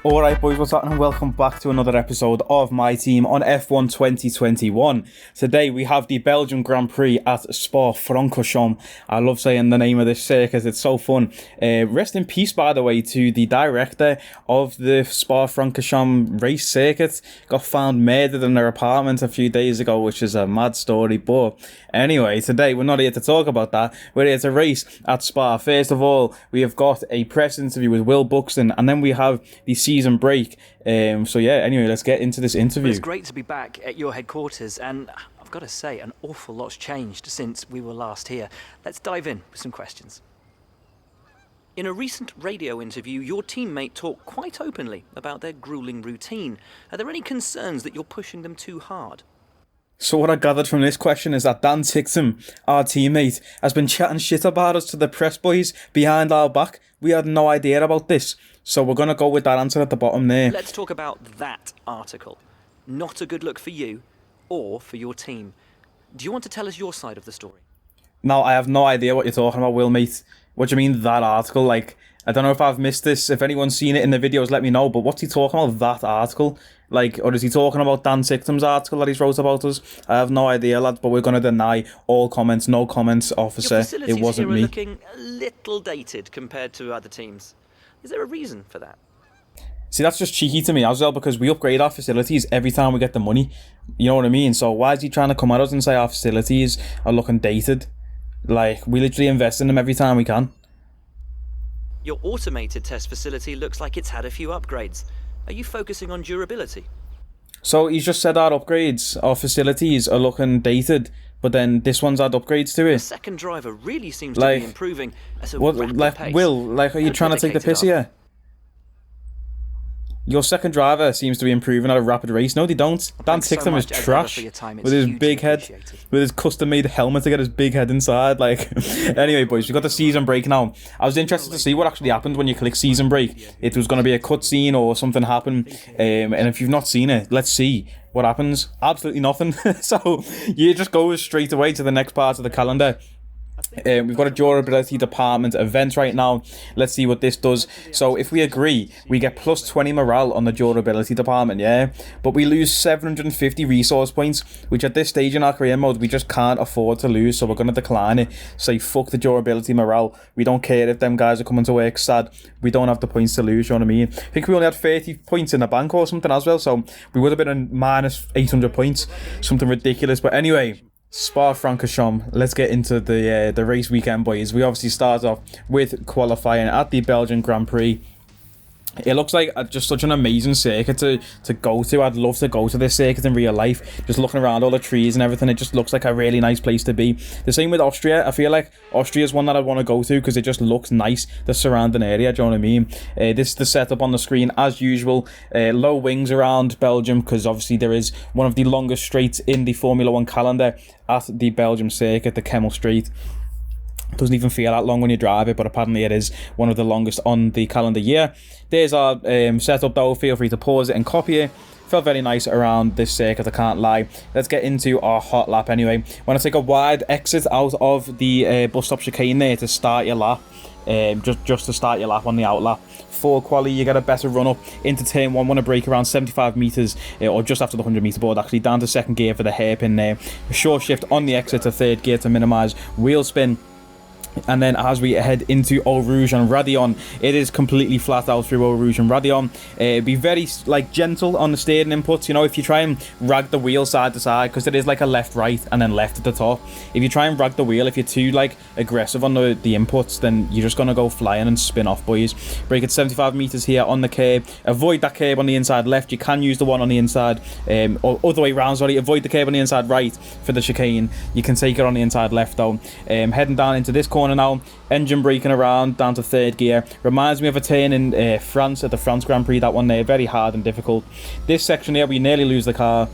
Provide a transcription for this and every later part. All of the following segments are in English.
Alright boys, what's happening? Welcome back to another episode of my team on F1 2021. Today we have the Belgian Grand Prix at Spa-Francorchamps. I love saying the name of this circuit, it's so fun. Rest in peace, by the way, to the director of the Spa-Francorchamps race circuit. Got found murdered in their apartment a few days ago, which is a mad story. But anyway, today we're not here to talk about that. We're here to race at Spa. First of all, we have got a press interview with Will Buxton, and then we have the season break. So yeah, anyway, let's get into this interview. It's great to be back at your headquarters, and I've got to say, an awful lot's changed since we were last here. Let's dive in with some questions. In a recent radio interview, your teammate talked quite openly about their grueling routine. Are there any concerns that you're pushing them too hard? So what I gathered from this question is that TICKTUM, our teammate, has been chatting shit about us to the press boys behind our back. We had no idea about this. So we're going to go with that answer at the bottom there. Let's talk about that article. Not a good look for you or for your team. Do you want to tell us your side of the story? No, I have no idea what you're talking about, Will, mate. What do you mean, that article? Like, I don't know if I've missed this. If anyone's seen it in the videos, let me know. But what's he talking about, that article? Like, or is he talking about TICKTUM's article that he's wrote about us? I have no idea, lads, but we're going to deny all comments. No comments, officer. Your it wasn't me. Your facilities here are looking a little dated compared to other teams. Is there a reason for that? See, that's just cheeky to me as well, because we upgrade our facilities every time we get the money. You know what I mean? So why is he trying to come at us and say our facilities are looking dated? Like, we literally invest in them every time we can. Your automated test facility looks like it's had a few upgrades. Are you focusing on durability? So he's just said our upgrades, our facilities are looking dated, but then this one's had upgrades to it. The second driver really seems to be improving at a rapid pace. Will, like, are you trying to take the piss here? Your second driver seems to be improving at a rapid race. No, they don't. TICKTUM is trash with his big head, with his custom-made helmet to get his big head inside. Like, anyway, boys, we've got the season break now. I was interested to see what actually happened when you click season break. It was going to be a cutscene or something happened. And if you've not seen it, let's see what happens. Absolutely nothing. So you just go straight away to the next part of the calendar. We've got a durability department event right now. Let's see what this does. So if we agree, we get plus 20 morale on the durability department, yeah? But we lose 750 resource points, which at this stage in our career mode, we just can't afford to lose. So we're going to decline it. Say, fuck the durability morale. We don't care if them guys are coming to work sad. We don't have the points to lose, you know what I mean? I think we only had 30 points in the bank or something as well. So we would have been in minus 800 points. Something ridiculous. But anyway, Spa-Francorchamps, let's get into the race weekend, boys. We obviously start off with qualifying at the Belgian Grand Prix. It looks like just such an amazing circuit to go to. I'd love to go to this circuit in real life. Just looking around all the trees and everything, it just looks like a really nice place to be. The same with Austria. I feel like Austria is one that I'd want to go to because it just looks nice, the surrounding area, do you know what I mean? This is the setup on the screen as usual. Low wings around Belgium because obviously there is one of the longest straights in the Formula 1 calendar at the Belgium circuit, the Kemmel Straight. Doesn't even feel that long when you drive it, but apparently it is one of the longest on the calendar year. There's our setup though. Feel free to pause it and copy it. Felt very nice around this circuit, I can't lie. Let's get into our hot lap anyway. Want to take a wide exit out of the bus stop chicane there to start your lap. Just to start your lap on the out lap. For quali, you get a better run up into turn 1. Want to brake around 75 metres or just after the 100 metre board, actually down to second gear for the hairpin there. A short shift on the exit to third gear to minimise wheel spin. And then as we head into Eau Rouge and Radion, it is completely flat out through Eau Rouge and Radion. Be very gentle on the steering inputs. You know, if you try and rag the wheel side to side, because it is like a left, right, and then left at the top. If you try and rag the wheel, if you're too aggressive on the inputs, then you're just gonna go flying and spin off, boys. Brake at 75 meters here on the curb. Avoid that curb on the inside left. You can use the one on the inside, or other way around. Sorry, avoid the curb on the inside right for the chicane. You can take it on the inside left though. Heading down into this corner now, engine braking around down to third gear. Reminds me of a turn in France at the France Grand Prix. That one there, very hard and difficult. This section here, we nearly lose the car.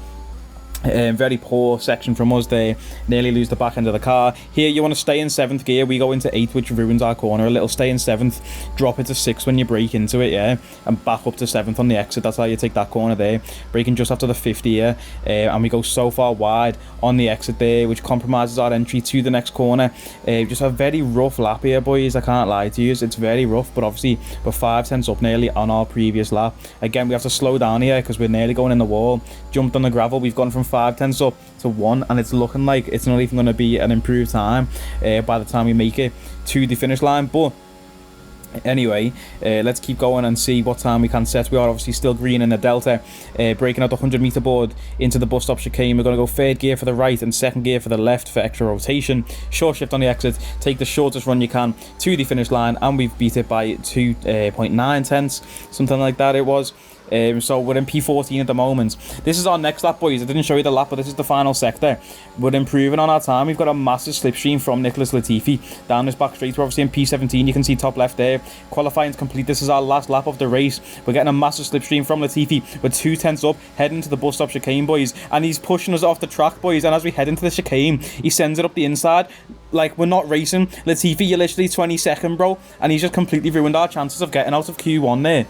Very poor section from us there, nearly lose the back end of the car. Here you want to stay in 7th gear, we go into 8th, which ruins our corner a little. Stay in 7th, drop it to 6th when you brake into it, yeah, and back up to 7th on the exit. That's how you take that corner there, braking just after the 5th gear, and we go so far wide on the exit there, which compromises our entry to the next corner. Just a very rough lap here, boys, I can't lie to you, it's very rough, but obviously we're 5 tenths up nearly on our previous lap. Again, we have to slow down here because we're nearly going in the wall. Jumped on the gravel, we've gone from 5 tenths up to 1, and it's looking like it's not even going to be an improved time by the time we make it to the finish line. But anyway, let's keep going and see what time we can set. We are obviously still green in the delta, breaking out the 100-meter board into the bus stop chicane. We're going to go 3rd gear for the right and 2nd gear for the left for extra rotation. Short shift on the exit, take the shortest run you can to the finish line, and we've beat it by 2.9 tenths, something like that it was. So we're in P14 at the moment. This is our next lap, boys. I didn't show you the lap, but this is the final sector. We're improving on our time. We've got a massive slipstream from Nicholas Latifi down this back straight. We're obviously in P17. You can see top left there. Qualifying's complete. This is our last lap of the race. We're getting a massive slipstream from Latifi. We're 2 tenths up, heading to the bus stop chicane, boys. And he's pushing us off the track, boys. And as we head into the chicane, he sends it up the inside. Like, we're not racing. Latifi, you're literally 22nd, bro. And he's just completely ruined our chances of getting out of Q1 there.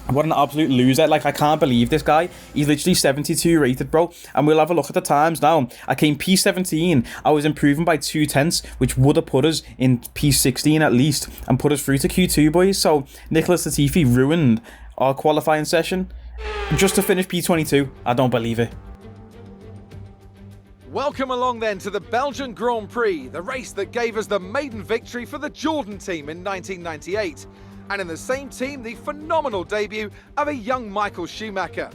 What an absolute loser. Like, I can't believe this guy. He's literally 72 rated, bro. And we'll have a look at the times now. I came P17. I was improving by 2 tenths, which would have put us in P16 at least, and put us through to Q2, boys. So, Nicholas Latifi ruined our qualifying session just to finish P22. I don't believe it. Welcome along then to the Belgian Grand Prix, the race that gave us the maiden victory for the Jordan team in 1998. And in the same team, the phenomenal debut of a young Michael Schumacher.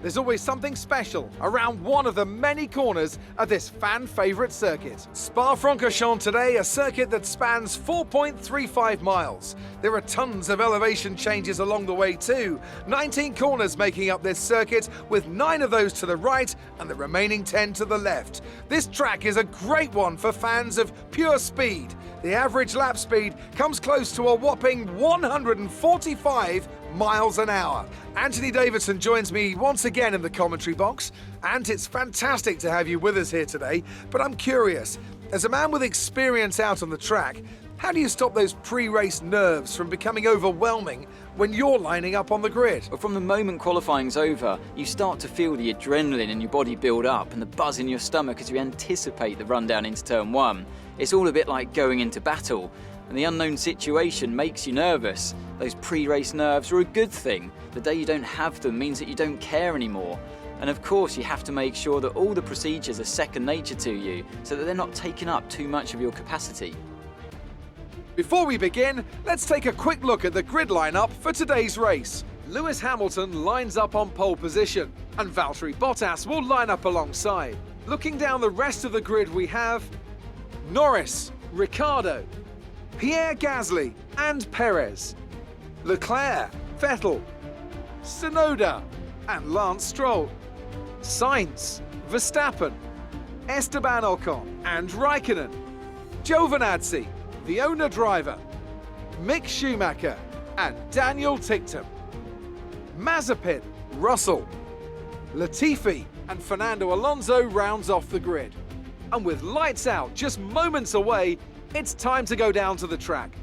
There's always something special around one of the many corners of this fan-favourite circuit. Spa-Francorchamps today, a circuit that spans 4.35 miles. There are tons of elevation changes along the way too. 19 corners making up this circuit, with 9 of those to the right and the remaining 10 to the left. This track is a great one for fans of pure speed. The average lap speed comes close to a whopping 145 miles an hour. Anthony Davidson joins me once again in the commentary box, and it's fantastic to have you with us here today. But I'm curious, as a man with experience out on the track, how do you stop those pre-race nerves from becoming overwhelming when you're lining up on the grid? Well, from the moment qualifying's over, you start to feel the adrenaline in your body build up and the buzz in your stomach as you anticipate the rundown into turn 1. It's all a bit like going into battle, and the unknown situation makes you nervous. Those pre-race nerves are a good thing. The day you don't have them means that you don't care anymore. And of course, you have to make sure that all the procedures are second nature to you, so that they're not taking up too much of your capacity. Before we begin, let's take a quick look at the grid lineup for today's race. Lewis Hamilton lines up on pole position, and Valtteri Bottas will line up alongside. Looking down the rest of the grid, we have Norris, Ricciardo, Pierre Gasly and Perez, Leclerc, Vettel, Tsunoda and Lance Stroll, Sainz, Verstappen, Esteban Ocon and Raikkonen, Giovinazzi, the owner driver, Mick Schumacher and Daniel TICKTUM, Mazepin, Russell, Latifi and Fernando Alonso rounds off the grid. And with lights out just moments away, it's time to go down to the track.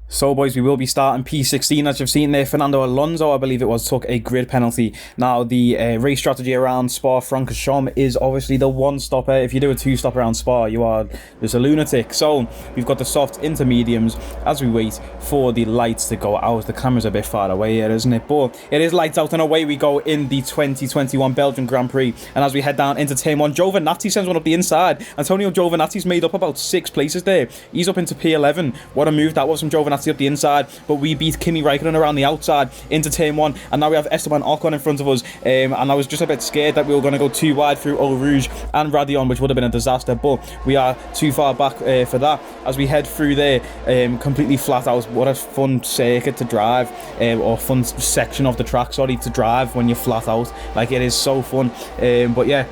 So, boys, we will be starting P16. As you've seen there, Fernando Alonso, I believe it was, took a grid penalty. Now, the race strategy around Spa-Francorchamps is obviously the one-stopper. If you do a two-stop around Spa, you are just a lunatic. So, we've got the soft into mediums as we wait for the lights to go out. The camera's a bit far away here, isn't it? But it is lights out, and away we go in the 2021 Belgian Grand Prix. And as we head down into turn 1, Giovinazzi sends one up the inside. Antonio Giovinazzi's made up about 6 places there. He's up into P11. What a move that was from Giovinazzi up the inside, but we beat Kimi Raikkonen around the outside into turn 1, and now we have Esteban Ocon in front of us, and I was just a bit scared that we were going to go too wide through Eau Rouge and Radion, which would have been a disaster, but we are too far back for that. As we head through there, completely flat out. What a fun circuit to drive, or fun section of the track, sorry, to drive when you're flat out. Like, it is so fun. But yeah,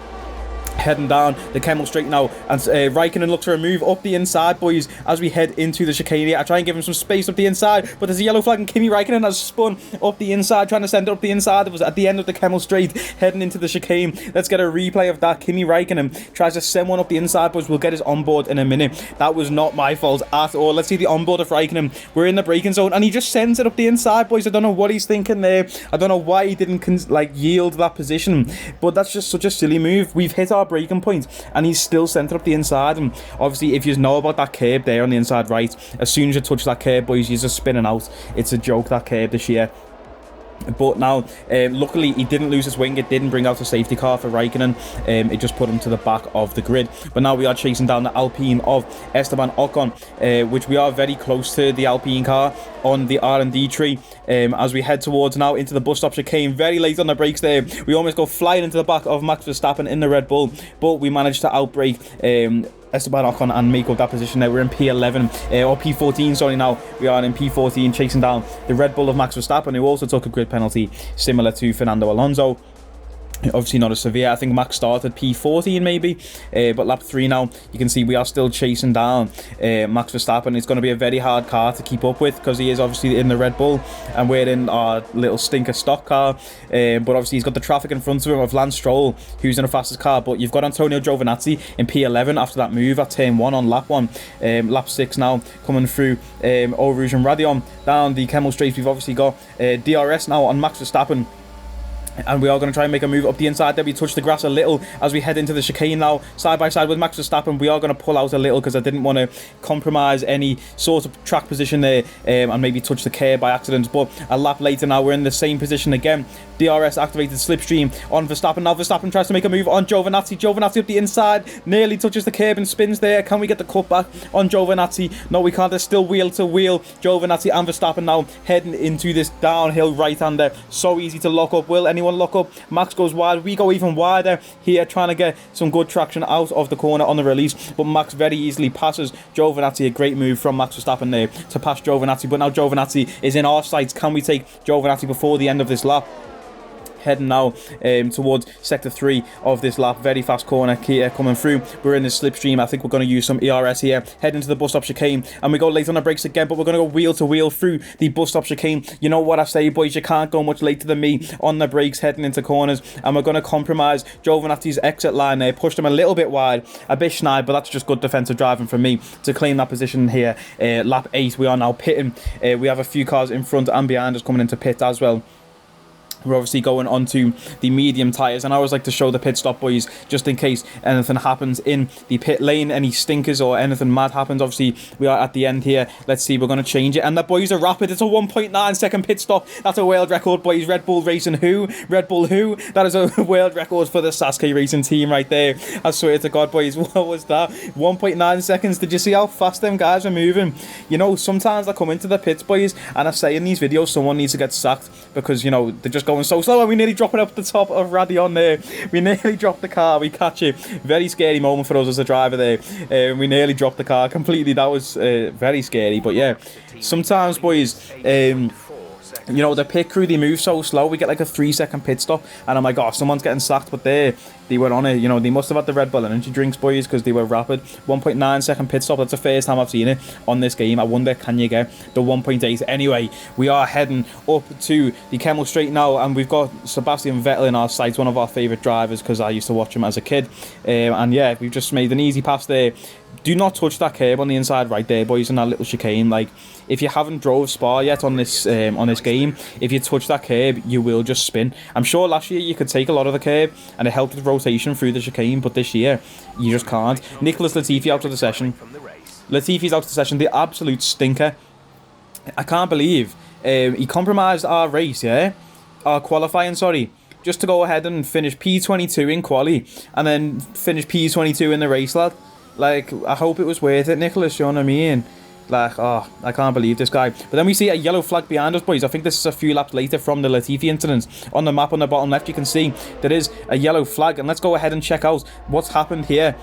Heading down the Kemmel straight now, and Raikkonen looks for a move up the inside, boys, as we head into the chicane here. I try and give him some space up the inside, but there's a yellow flag, and Kimi Raikkonen has spun up the inside, trying to send it up the inside. It was at the end of the Kemmel straight, heading into the chicane. Let's get a replay of that. Kimi Raikkonen tries to send one up the inside, boys. We'll get his onboard in a minute. That was not my fault at all. Let's see the onboard of Raikkonen. We're in the braking zone, and he just sends it up the inside, boys. I don't know what he's thinking there. I don't know why he didn't like yield that position, but that's just such a silly move. We've hit our braking point, and he's still sent it up the inside. And obviously, if you know about that curb there on the inside right, as soon as you touch that curb, boys, you're just spinning out. It's a joke, that curb this year. But now, luckily, he didn't lose his wing. It didn't bring out a safety car for Raikkonen. It just put him to the back of the grid. But now we are chasing down the Alpine of Esteban Ocon, which we are very close to the Alpine car on the R&D tree. As we head towards now into the bus stop chicane, very late on the brakes there. We almost go flying into the back of Max Verstappen in the Red Bull, but we managed to outbrake Esteban Ocon and make up that position there. We're in P11 or P14, sorry. Now we are in P14, chasing down the Red Bull of Max Verstappen, who also took a grid penalty similar to Fernando Alonso. Obviously not as severe. I think Max started P14 maybe, but lap 3 now, you can see we are still chasing down Max Verstappen. It's going to be a very hard car to keep up with, because he is obviously in the Red Bull and we're in our little stinker stock car. But obviously he's got the traffic in front of him of Lance Stroll, who's in the fastest car. But you've got Antonio Giovinazzi in P11 after that move at turn 1 on lap 1. Lap 6 now, coming through Eau Rouge and Radion down the Kemmel straight. We've obviously got DRS now on Max Verstappen, and we are going to try and make a move up the inside there. We touch the grass a little as we head into the chicane now, side by side with Max Verstappen. We are going to pull out a little because I didn't want to compromise any sort of track position there, and maybe touch the curb by accident. But a lap later now, we're in the same position again. DRS activated slipstream on Verstappen. Now Verstappen tries to make a move on Giovinazzi. Giovinazzi up the inside, nearly touches the curb and spins there. Can we get the cutback on Giovinazzi? No, we can't. There's still wheel to wheel. Giovinazzi and Verstappen now heading into this downhill right-hander. So easy to lock up. Will anyone lock up? Max goes wide. We go even wider here, trying to get some good traction out of the corner on the release. But Max very easily passes Giovinazzi. A great move from Max Verstappen there to pass Giovinazzi. But now Giovinazzi is in our sights. Can we take Giovinazzi before the end of this lap? Heading now towards sector 3 of this lap. Very fast corner here coming through. We're in the slipstream. I think we're going to use some ERS here. Heading to the bus stop chicane, and we go late on the brakes again, but we're going to go wheel to wheel through the bus stop chicane. You know what I say, boys, you can't go much later than me on the brakes heading into corners, and we're going to compromise Giovinazzi's exit line there. Pushed him a little bit wide, a bit snide, but that's just good defensive driving from me to claim that position here. Lap 8, we are now pitting. We have a few cars in front and behind us coming into pit as well. We're obviously going onto the medium tyres, and I always like to show the pit stop, boys, just in case anything happens in the pit lane, any stinkers or anything mad happens. Obviously, we are at the end here. Let's see, we're going to change it, and the boys are rapid. It's a 1.9 second pit stop. That's a world record, boys. Red Bull Racing who? Red Bull who? That is a world record for the Sasuke Racing team right there. I swear to God, boys, what was that? 1.9 seconds. Did you see how fast them guys are moving? You know, sometimes I come into the pits, boys, and I say in these videos someone needs to get sacked because, you know, they're just going so slow, and we nearly drop it up the top of Radion there. We nearly dropped the car. We catch it. Very scary moment for us as a driver there. We nearly dropped the car completely. That was very scary. But yeah, sometimes, boys, you know, the pit crew, they move so slow. We get like a 3-second pit stop, and I'm like, oh, someone's getting sacked. But they were on it. You know, they must have had the Red Bull energy drinks, boys, because they were rapid. 1.9 second pit stop. That's the first time I've seen it on this game. I wonder, can you get the 1.8? Anyway, we are heading up to the Kemmel straight now, and we've got Sebastian Vettel in our sights, one of our favourite drivers, because I used to watch him as a kid. And yeah, we've just made an easy pass there. Do not touch that curb on the inside right there, boys, in that little chicane. Like, if you haven't drove Spa yet on this game, if you touch that curb, you will just spin. I'm sure last year you could take a lot of the curb and it helped with rotation through the chicane, but this year you just can't. Nicholas Latifi out of the session. Latifi's out of the session, the absolute stinker. I can't believe he compromised our race, yeah? Our qualifying, sorry. Just to go ahead and finish P22 in quali and then finish P22 in the race, lad. Like, I hope it was worth it, Nicholas, you know what I mean? Like, oh, I can't believe this guy. But then we see a yellow flag behind us, boys. I think this is a few laps later from the Latifi incident. On the map on the bottom left, you can see there is a yellow flag. And let's go ahead and check out what's happened here.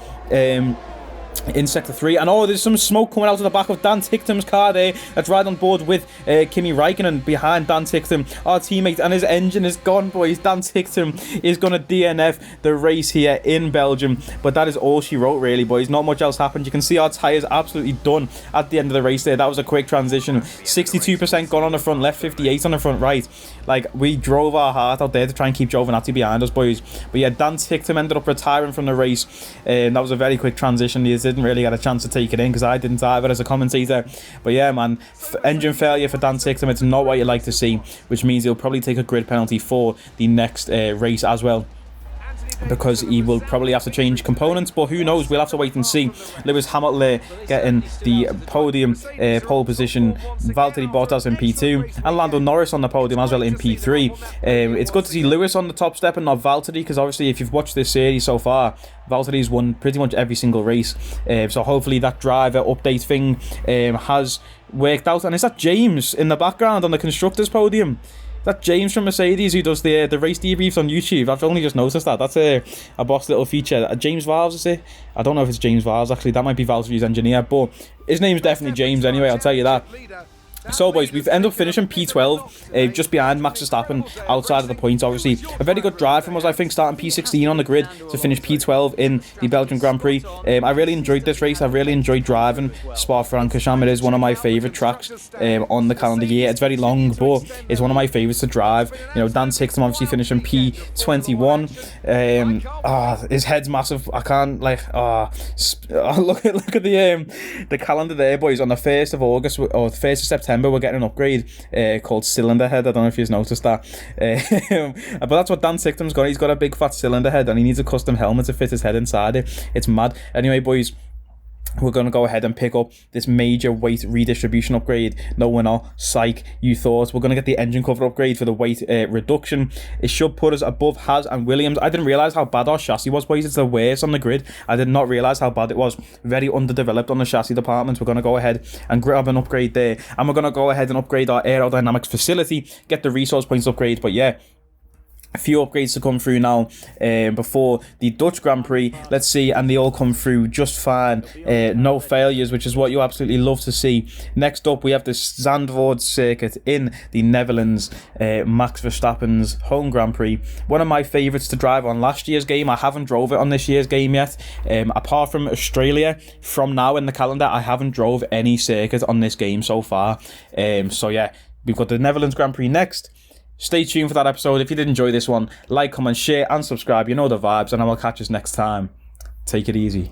in Sector 3. And oh, there's some smoke coming out of the back of Dan TICKTUM's car there. That's right on board with Kimi Räikkönen behind Dan TICKTUM, our teammate, and his engine is gone, boys. Dan TICKTUM is going to DNF the race here in Belgium. But that is all she wrote, really, boys. Not much else happened. You can see our tyres absolutely done at the end of the race there. That was a quick transition. 62% gone on the front left, 58 on the front right. Like, we drove our heart out there to try and keep Giovinazzi behind us, boys. But yeah, Dan TICKTUM ended up retiring from the race. That was a very quick transition. He didn't really get a chance to take it in because I didn't either as a commentator. But yeah, man, engine failure for Dan TICKTUM. It's not what you like to see, which means he'll probably take a grid penalty for the next race as well, because he will probably have to change components. But who knows, we'll have to wait and see. Lewis Hamilton getting the podium pole position, Valtteri Bottas in P2, and Lando Norris on the podium as well in P3. It's good to see Lewis on the top step and not Valtteri, because obviously if you've watched this series so far, Valtteri's won pretty much every single race. So hopefully that driver update thing has worked out. And is that James in the background on the constructors podium? That James from Mercedes who does the race debriefs on YouTube. I've only just noticed that. That's a boss little feature. James Valves, is it? I don't know if it's James Valves, actually. That might be Valtteri's engineer, but his name's definitely James anyway, I'll tell you that. So, boys, we've ended up finishing P12, just behind Max Verstappen, outside of the points, obviously. A very good drive from us, I think, starting P16 on the grid to finish P12 in the Belgian Grand Prix. I really enjoyed this race. I really enjoyed driving Spa-Francorchamps. It is one of my favourite tracks on the calendar year. It's very long, but it's one of my favourites to drive. You know, Dan TICKTUM obviously finishing P21. His head's massive. I can't, like, look at the calendar there, boys. On the 1st of August, or the 1st of September, we're getting an upgrade called cylinder head. I don't know if you've noticed that, but that's what Dan TICKTUM's got. He's got a big fat cylinder head and he needs a custom helmet to fit his head inside it. It's mad. Anyway, boys, we're going to go ahead and pick up this major weight redistribution upgrade. No, we're not. Psych, you thought. We're going to get the engine cover upgrade for the weight reduction. It should put us above Haas and Williams. I didn't realise how bad our chassis was, boys. It's the worst on the grid. I did not realise how bad it was. Very underdeveloped on the chassis department. We're going to go ahead and grab an upgrade there. And we're going to go ahead and upgrade our aerodynamics facility. Get the resource points upgrade. But yeah, a few upgrades to come through now before the Dutch Grand Prix. Let's see, and they all come through just fine. No failures, which is what you absolutely love to see. Next up, we have the Zandvoort circuit in the Netherlands. Max Verstappen's home Grand Prix. One of my favourites to drive on last year's game. I haven't drove it on this year's game yet. Apart from Australia, from now in the calendar, I haven't drove any circuit on this game so far. So yeah, we've got the Netherlands Grand Prix next. Stay tuned for that episode. If you did enjoy this one, like, comment, share, and subscribe. You know the vibes, and I will catch us next time. Take it easy.